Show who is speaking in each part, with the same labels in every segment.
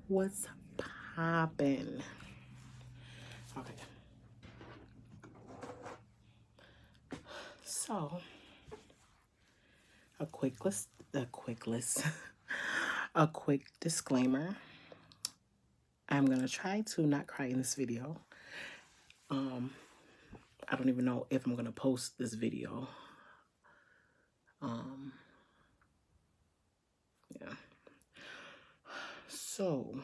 Speaker 1: What's poppin'? Okay, so a quick disclaimer. I'm gonna try to not cry in this video. Um, I don't even know if I'm gonna post this video. Um, yeah. So,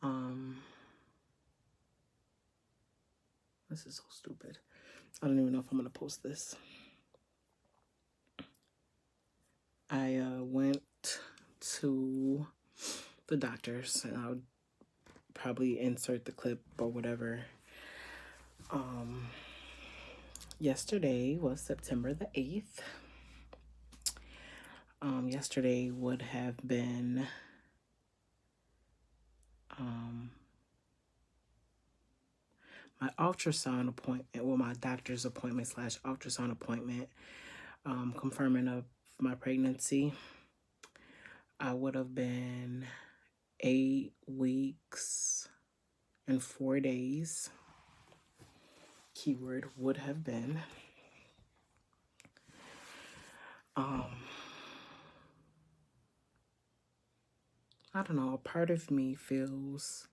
Speaker 1: um, this is so stupid. I don't even know if I'm gonna post this. I went to the doctor's, and I'll probably insert the clip or whatever. Yesterday was September the 8th. Yesterday would have been my ultrasound appointment, well, my doctor's appointment slash ultrasound appointment, confirming of my pregnancy. I would have been 8 weeks and 4 days. Keyword would have been. I don't know, a part of me feels,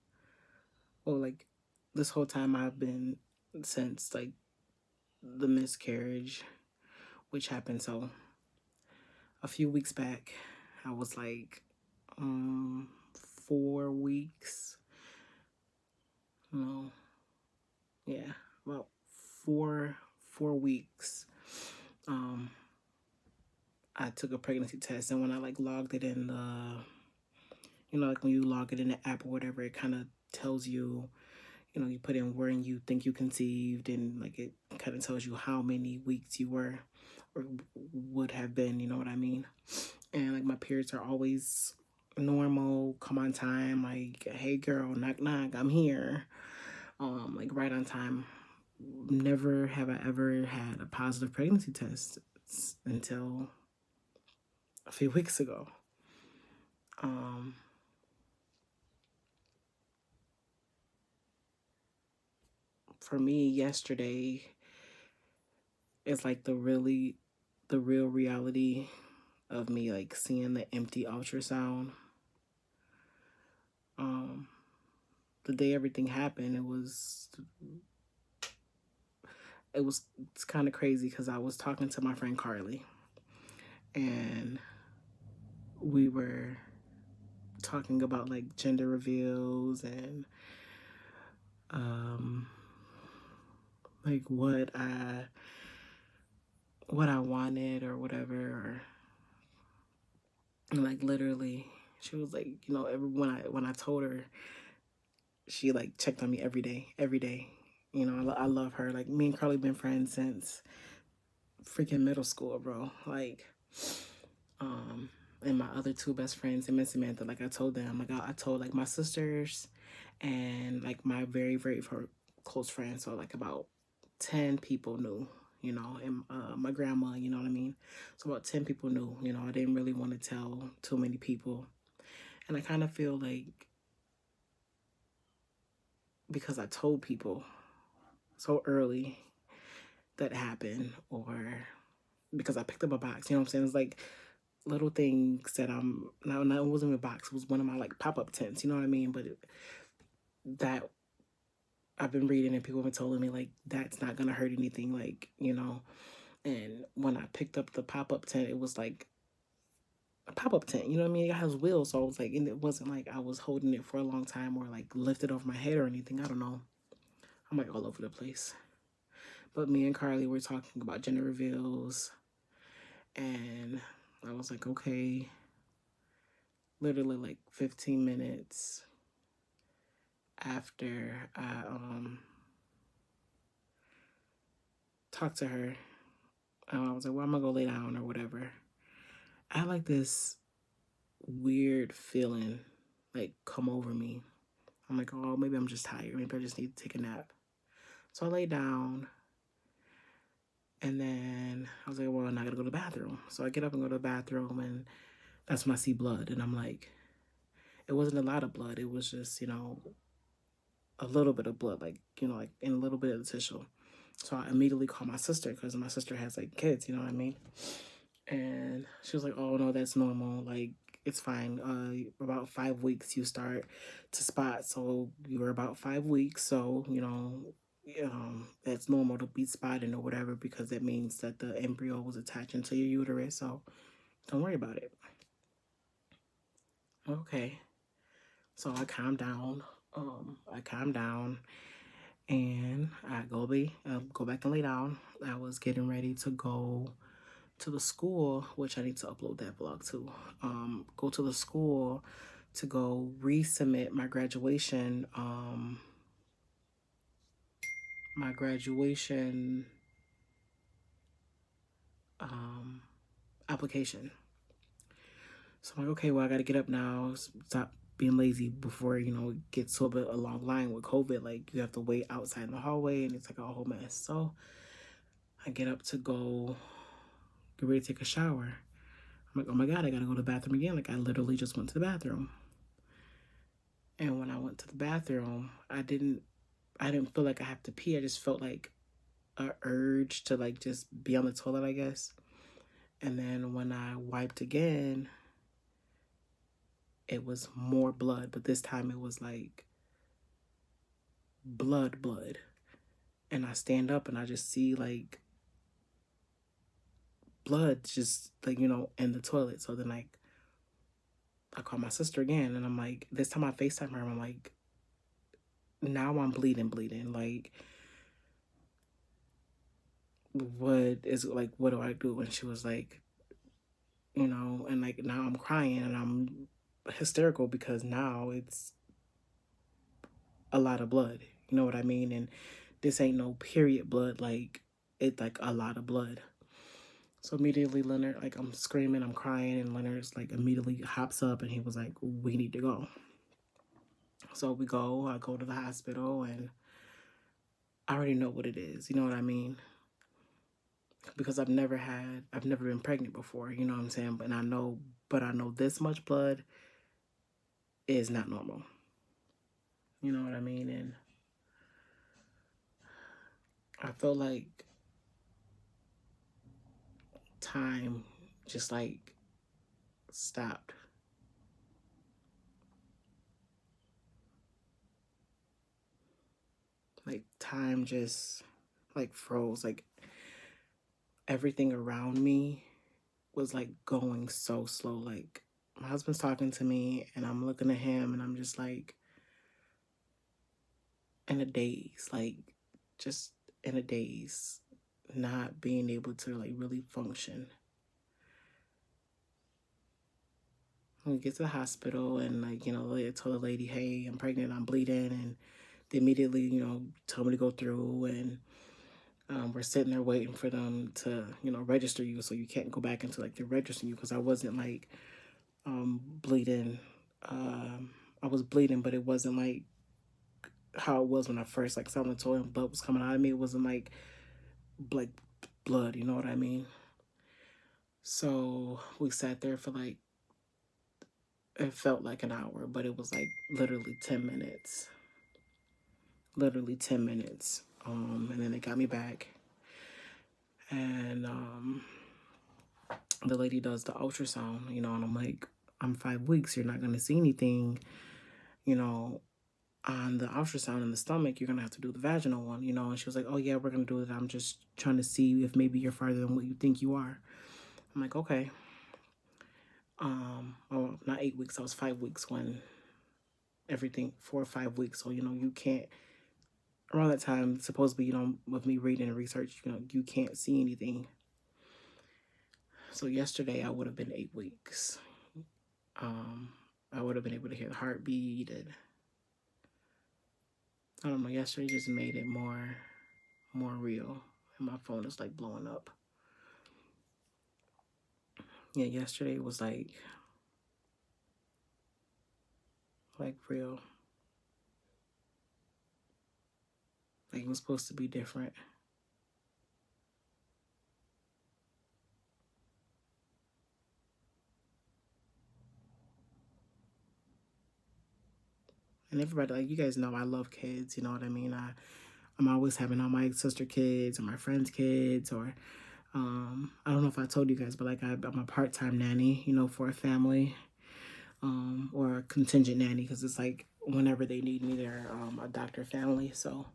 Speaker 1: well, like this whole time I've been, since like the miscarriage, which happened so a few weeks back, I was like 4 weeks, no, yeah, about four weeks. I took a pregnancy test, and when I like logged it in the, like when you log it in the app or whatever, it kind of tells you, you put in where you think you conceived, and like it kind of tells you how many weeks you were or would have been, you know what I mean? And like my periods are always normal, come on time, like, hey girl, knock knock, I'm here. Like right on time. Never have I ever had a positive pregnancy test until a few weeks ago. For me, yesterday is like the real reality of me, like seeing the empty ultrasound. The day everything happened, it's kind of crazy because I was talking to my friend Carly, and we were talking about like gender reveals and like what I wanted or whatever, or and like literally she was like, when I told her, she like checked on me every day. I love her. Like me and Carly been friends since freaking middle school, bro. Like, and my other two best friends, him and Samantha, like I told them, like I told like my sisters and like my very, very close friends. So like about 10 people knew, and my grandma, you know what I mean? So about 10 people knew, I didn't really want to tell too many people. And I kind of feel like because I told people so early that happened, or because I picked up a box, you know what I'm saying? It's like little things that no, it wasn't a box, it was one of my like pop-up tents, you know what I mean? But that I've been reading and people have been telling me like that's not gonna hurt anything, like, and when I picked up the pop-up tent, it was like a pop-up tent, you know what I mean? It has wheels, so I was like, and it wasn't like I was holding it for a long time or like lifted over my head or anything. I don't know, I'm like all over the place. But me and Carly were talking about gender reveals, and I was like, okay, literally like 15 minutes after I talked to her, I was like, well, I'm gonna go lay down or whatever. I had like this weird feeling like come over me. I'm like, oh, maybe I'm just tired. Maybe I just need to take a nap. So I lay down, and then I was like, well, I'm not gonna go to the bathroom. So I get up and go to the bathroom, and That's when I see blood. And I'm like, it wasn't a lot of blood. It was just, a little bit of blood, like, like in a little bit of the tissue. So I immediately called my sister because my sister has like kids, you know what I mean? And she was like, oh no, that's normal. Like, it's fine. About 5 weeks you start to spot. So you were about 5 weeks. So, that's normal to be spotting or whatever because it means that the embryo was attaching to your uterus. So don't worry about it. Okay. So I calmed down. I calmed down and I go back and lay down. I was getting ready to go to the school, which I need to upload that vlog too. Go to the school to go resubmit my graduation application. So I'm like, okay, well, I got to get up now, stop being lazy before, it gets to a long line with COVID. Like, you have to wait outside in the hallway, and it's like a whole mess. So I get up to go get ready to take a shower. I'm like, oh my God, I got to go to the bathroom again. Like, I literally just went to the bathroom. And when I went to the bathroom, I didn't feel like I have to pee. I just felt like a urge to like just be on the toilet, I guess. And then when I wiped again, it was more blood, but this time it was like blood. And I stand up and I just see like blood just like, in the toilet. So then like I call my sister again and I'm like, this time I FaceTime her and I'm like, now I'm bleeding. Like, what do I do? And she was like, and like now I'm crying and I'm hysterical because now it's a lot of blood. You know what I mean? And this ain't no period blood. Like, it's like a lot of blood. So immediately Leonard, like I'm screaming, I'm crying, and Leonard's like immediately hops up and he was like, we need to go. So I go to the hospital and I already know what it is. You know what I mean? Because I've never been pregnant before, you know what I'm saying? But I know this much blood is not normal. You know what I mean? And I feel like time just like stopped. Like time just like froze. Like everything around me was like going so slow. Like my husband's talking to me and I'm looking at him and I'm just like in a daze, like just in a daze, not being able to like really function. We get to the hospital and like, I told the lady, hey, I'm pregnant, I'm bleeding. And they immediately, told me to go through and we're sitting there waiting for them to, register you. So you can't go back into like they're registering you because I wasn't like bleeding. I was bleeding, but it wasn't like how it was when I first like someone told him blood was coming out of me. It wasn't like blood, you know what I mean? So we sat there for like it felt like an hour, but it was like literally 10 minutes. Literally 10 minutes. And then they got me back. And the lady does the ultrasound, and I'm like, I'm 5 weeks, you're not gonna see anything, on the ultrasound in the stomach, you're gonna have to do the vaginal one, and she was like, oh yeah, we're gonna do it. I'm just trying to see if maybe you're farther than what you think you are. I'm like, okay. Oh, not 8 weeks, I was 5 weeks when everything 4 or 5 weeks. So, you can't around that time, supposedly, with me reading and research, you can't see anything. So yesterday I would have been 8 weeks. I would have been able to hear the heartbeat and I don't know, yesterday just made it more real. And my phone is like blowing up. Yeah, yesterday was like real. Like it was supposed to be different. And everybody, like, you guys know I love kids, you know what I mean? I'm always having all my sister kids or my friends' kids, or I don't know if I told you guys, but like I'm a part-time nanny, you know, for a family, or a contingent nanny, because it's like whenever they need me, they're a doctor family. So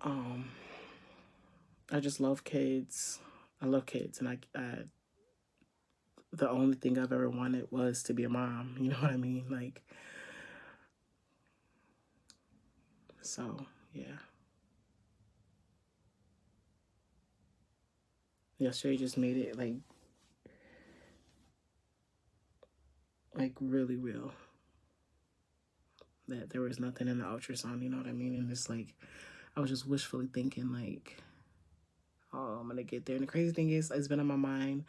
Speaker 1: I just love kids. I love kids, and I the only thing I've ever wanted was to be a mom. You know what I mean? Like, so yeah. Yesterday just made it like really real that there was nothing in the ultrasound. You know what I mean? And it's like I was just wishfully thinking like, oh, I'm gonna get there. And the crazy thing is, it's been on my mind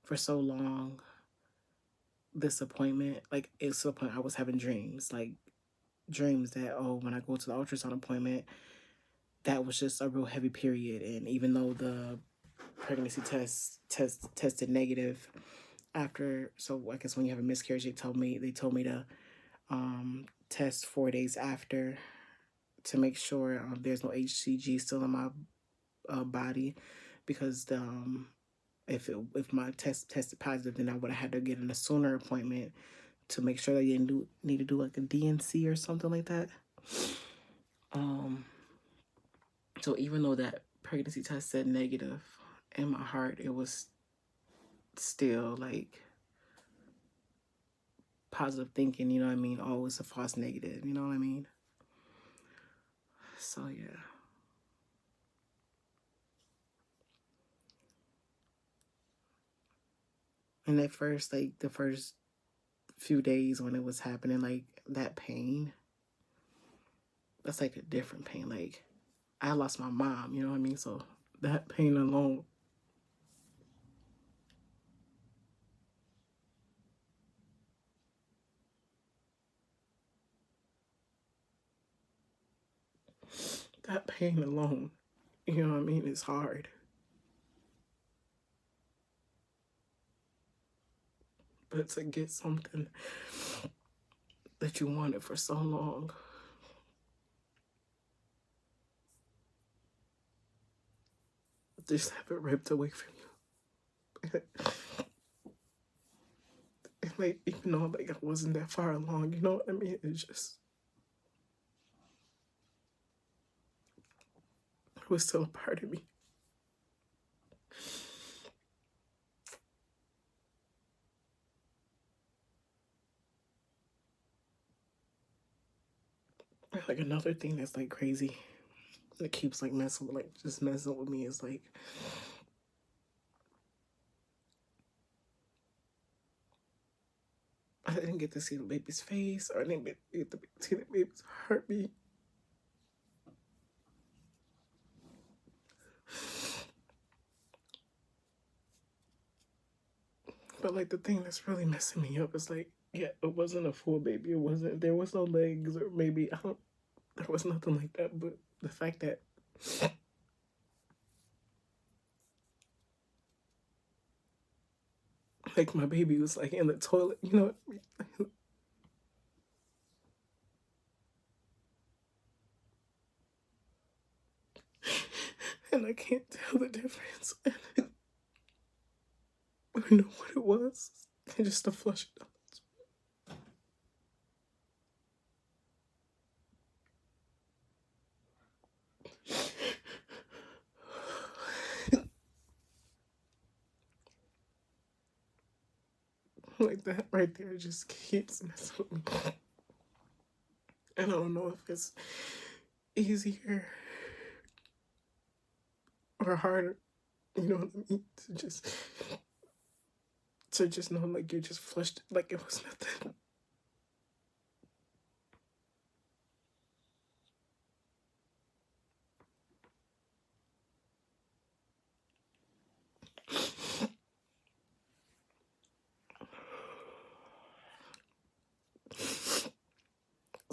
Speaker 1: for so long. This appointment, like, it's to the point I was having dreams, like dreams that, oh, when I go to the ultrasound appointment, that was just a real heavy period. And even though the pregnancy tested negative after, so I guess when you have a miscarriage, they told me to test 4 days after to make sure there's no HCG still in my body, because if my test tested positive, then I would have had to get in a sooner appointment to make sure that you didn't need to do like a DNC or something like that. So even though that pregnancy test said negative, in my heart it was still like positive thinking, you know what I mean? Always a false negative, you know what I mean? So yeah. And at first, like the first few days when it was happening, like that pain, that's like a different pain. Like I lost my mom, you know what I mean? So that pain alone, that pain alone, you know what I mean? It's hard. But to get something that you wanted for so long, just have it ripped away from you. And like, even though like I wasn't that far along, you know what I mean? It's just, it was still a part of me. Like another thing that's like crazy, that keeps like just messing with me, is like, I didn't get to see the baby's face, or I didn't get to see the baby's heartbeat. But like the thing that's really messing me up is like, yeah, it wasn't a full baby. It wasn't. There was no legs, or maybe I don't. There was nothing like that. But the fact that like my baby was like in the toilet, you know what I mean? And I can't tell the difference. I know what it was. And just to flush it out. Like that right there just keeps messing with me. And I don't know if it's easier or harder, you know what I mean? To just know like you just flushed it like it was nothing.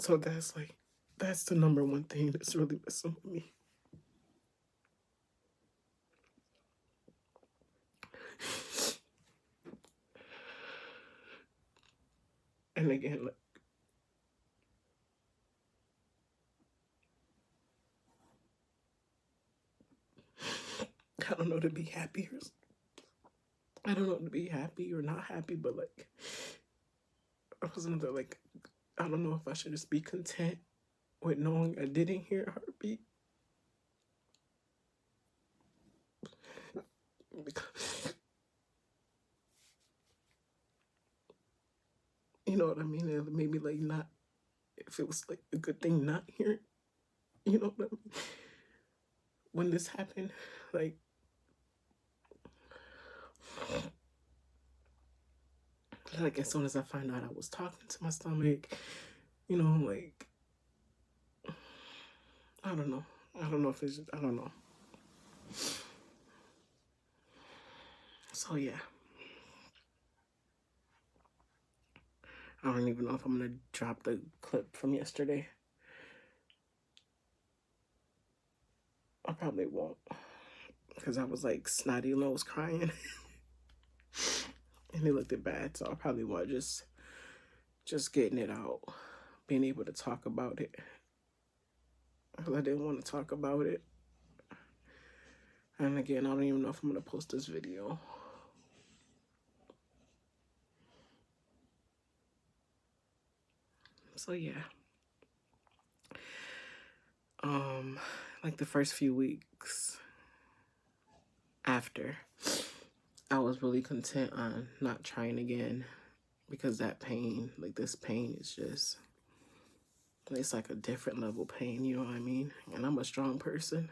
Speaker 1: So that's the number one thing that's really messing with me. And again, like, I don't know to be happy or I don't know to be happy or not happy, but like I was under like I don't know if I should just be content with knowing I didn't hear a heartbeat. Because, you know what I mean? And maybe like not if it was like a good thing not hearing, you know what I mean? When this happened, like as soon as I find out I was talking to my stomach, you know, like I don't know. I don't know if it's I don't know. So yeah. I don't even know if I'm gonna drop the clip from yesterday. I probably won't. Because I was like snotty nose crying. And it looked bad. So I probably want just getting it out. Being able to talk about it. Because I didn't want to talk about it. And again, I don't even know if I'm gonna post this video. So yeah. Like the first few weeks after, I was really content on not trying again because that pain, like this pain is just, it's like a different level pain, you know what I mean? And I'm a strong person.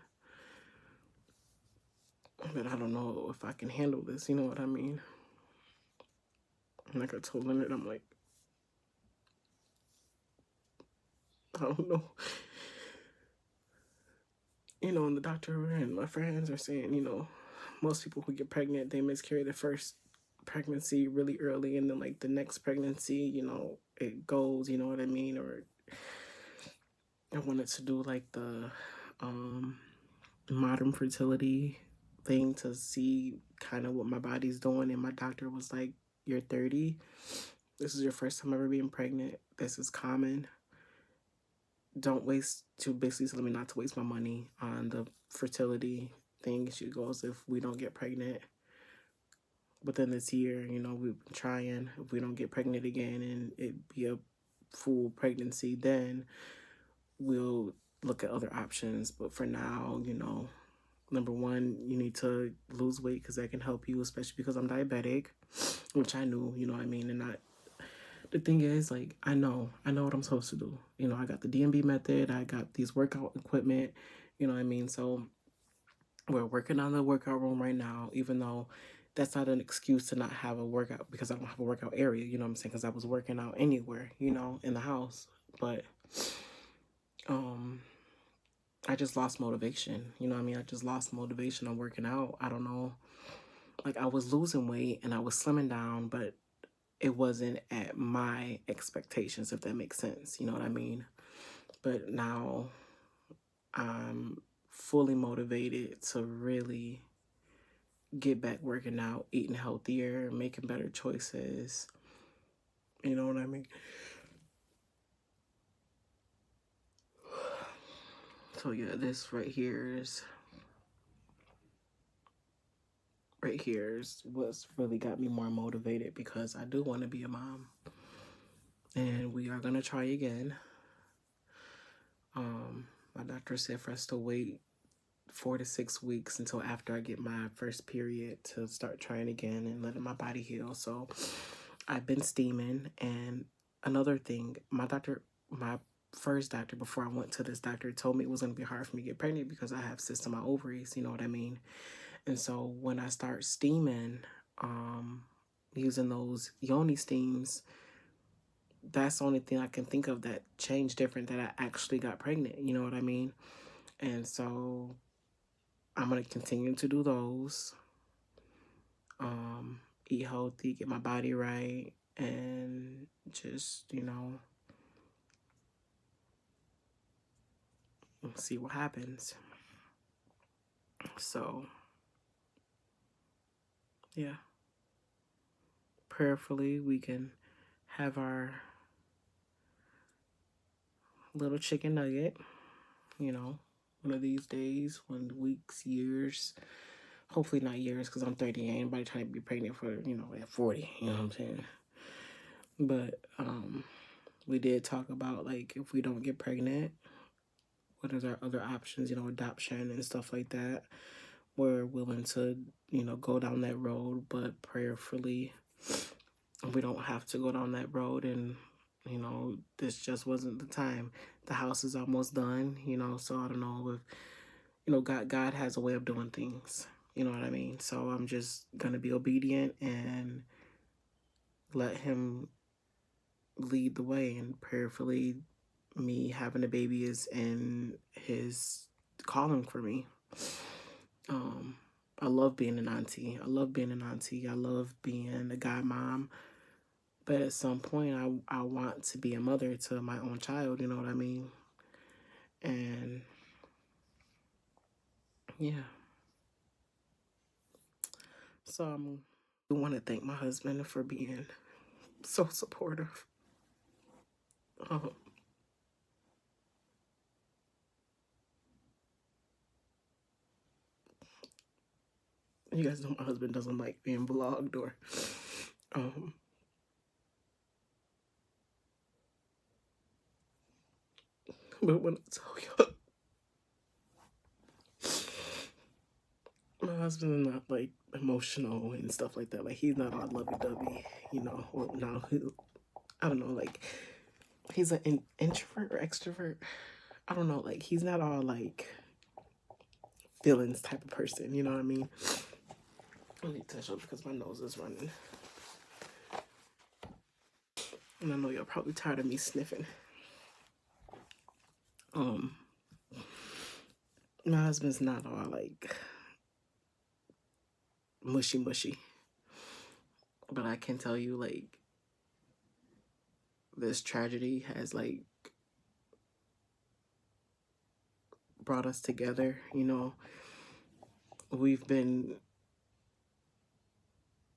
Speaker 1: But I don't know if I can handle this, you know what I mean? Like I told Leonard, I'm like, I don't know. You know, and the doctor and my friends are saying, you know, most people who get pregnant, they miscarry the first pregnancy really early, and then like the next pregnancy, you know, it goes, you know what I mean? Or I wanted to do like the modern fertility thing to see kind of what my body's doing, and my doctor was like, you're 30. This is your first time ever being pregnant. This is common. Don't waste, to basically telling me not to waste my money on the fertility thing. She goes, if we don't get pregnant within this year, you know, we've been trying. If we don't get pregnant again and it be a full pregnancy, then we'll look at other options. But for now, you know, number one, you need to lose weight because that can help you, especially because I'm diabetic, which I knew, you know what I mean, and not. The thing is, like, I know what I'm supposed to do. You know, I got the DMB method. I got these workout equipment. You know what I mean? So we're working on the workout room right now, even though that's not an excuse to not have a workout because I don't have a workout area. You know what I'm saying? Because I was working out anywhere, you know, in the house. But I just lost motivation. You know what I mean? I just lost motivation on working out. I don't know. Like, I was losing weight and I was slimming down, but it wasn't at my expectations, if that makes sense. You know what I mean? But now I'm fully motivated to really get back working out, eating healthier, making better choices. You know what I mean? So yeah, this right here is what's really got me more motivated, because I do want to be a mom. And we are going to try again. My doctor said for us to wait 4 to 6 weeks until after I get my first period to start trying again and letting my body heal. So I've been steaming. And another thing, my first doctor, before I went to this doctor, told me it was going to be hard for me to get pregnant because I have cysts in my ovaries, you know what I mean? And so when I start steaming, using those yoni steams, that's the only thing I can think of that changed different, that I actually got pregnant, you know what I mean? And so I'm going to continue to do those, eat healthy, get my body right, and just, you know, see what happens. So, yeah, prayerfully we can have our little chicken nugget, you know, one of these days, when weeks, years, hopefully not years, because I'm 30. Ain't anybody trying to be pregnant for, you know, at 40. You know what I'm saying? But we did talk about, like, if we don't get pregnant, what is our other options, you know, adoption and stuff like that. We're willing to, you know, go down that road, but prayerfully, we don't have to go down that road. And, you know, this just wasn't the time. The house is almost done, you know, so I don't know if, you know, God has a way of doing things. You know what I mean? So I'm just going to be obedient and let him lead the way. And prayerfully, me having a baby is in his calling for me. I love being an auntie. I love being an auntie. I love being a godmom. But at some point, I want to be a mother to my own child. You know what I mean? And yeah. So I want to thank my husband for being so supportive. Um, you guys know my husband doesn't like being vlogged or um, but when I tell you, my husband is not like emotional and stuff like that. Like, he's not all lovey-dovey, you know. Well, no, I don't know. Like, he's an introvert or extrovert. I don't know. Like, he's not all like feelings type of person. You know what I mean? I need to touch up because my nose is running, and I know y'all probably tired of me sniffing. My husband's not all like mushy, but I can tell you, like, this tragedy has like brought us together. You know, we've been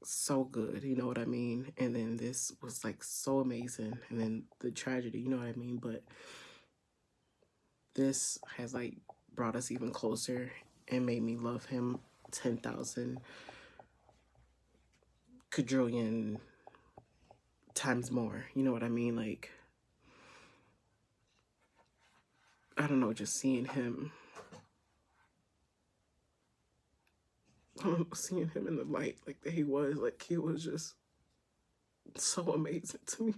Speaker 1: so good, you know what I mean? And then this was like so amazing, and then the tragedy, you know what I mean? But this has like brought us even closer and made me love him 10,000 quadrillion times more, you know what I mean? Like, I don't know, just seeing him, seeing him in the light like that he was just so amazing to me.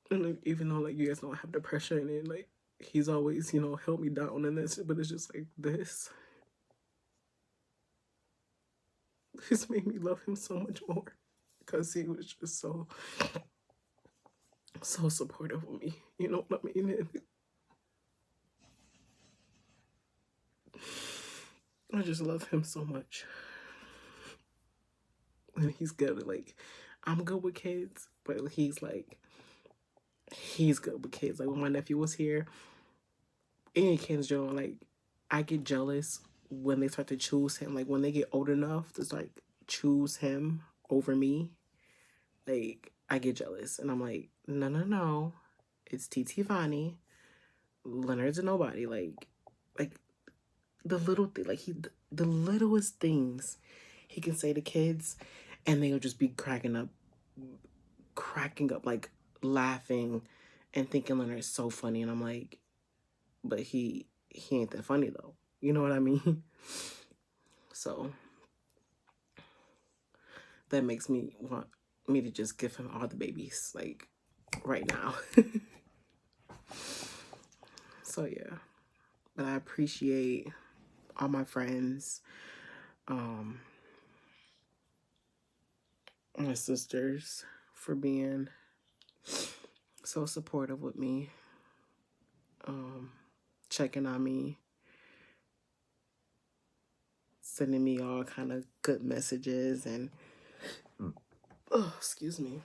Speaker 1: And like, even though like you guys don't have depression, and like he's always, you know, held me down in this, but it's just like this made me love him so much more, because he was just so supportive of me, you know what I mean? And I just love him so much. And he's good. Like, I'm good with kids, but he's good with kids. Like, when my nephew was here, any kids, Joe, like, I get jealous when they start to choose him. Like, when they get old enough to like choose him over me, like, I get jealous. And I'm like, no. It's TT Vani. Leonard's a nobody. Like the little thing, like the littlest things he can say to kids, and they'll just be cracking up, like laughing and thinking Leonard's so funny. And I'm like, but he ain't that funny though. You know what I mean? So that makes me want me to just give him all the babies, like, right now. So yeah. But I appreciate all my friends, my sisters, for being so supportive with me, checking on me, sending me all kind of good messages, and oh, excuse me.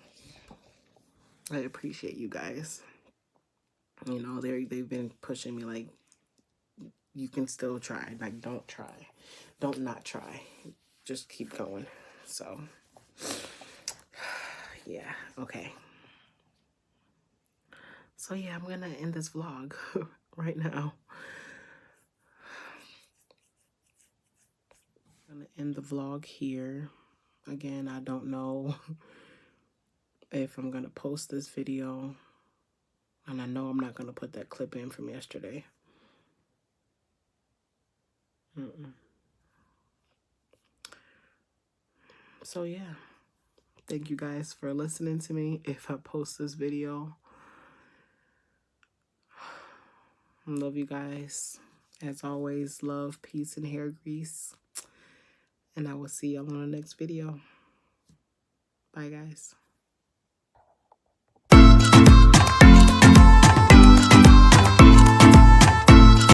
Speaker 1: I appreciate you guys. You know, they've been pushing me like, you can still try. Like, don't try. Don't not try. Just keep going. So yeah, okay. So yeah, I'm gonna end this vlog right now. I'm gonna end the vlog here. Again, I don't know if I'm gonna post this video, and I know I'm not gonna put that clip in from yesterday. So yeah, thank you guys for listening to me. If I post this video, love you guys. As always, love, peace, and hair grease. And I will see y'all on the next video. Bye, guys.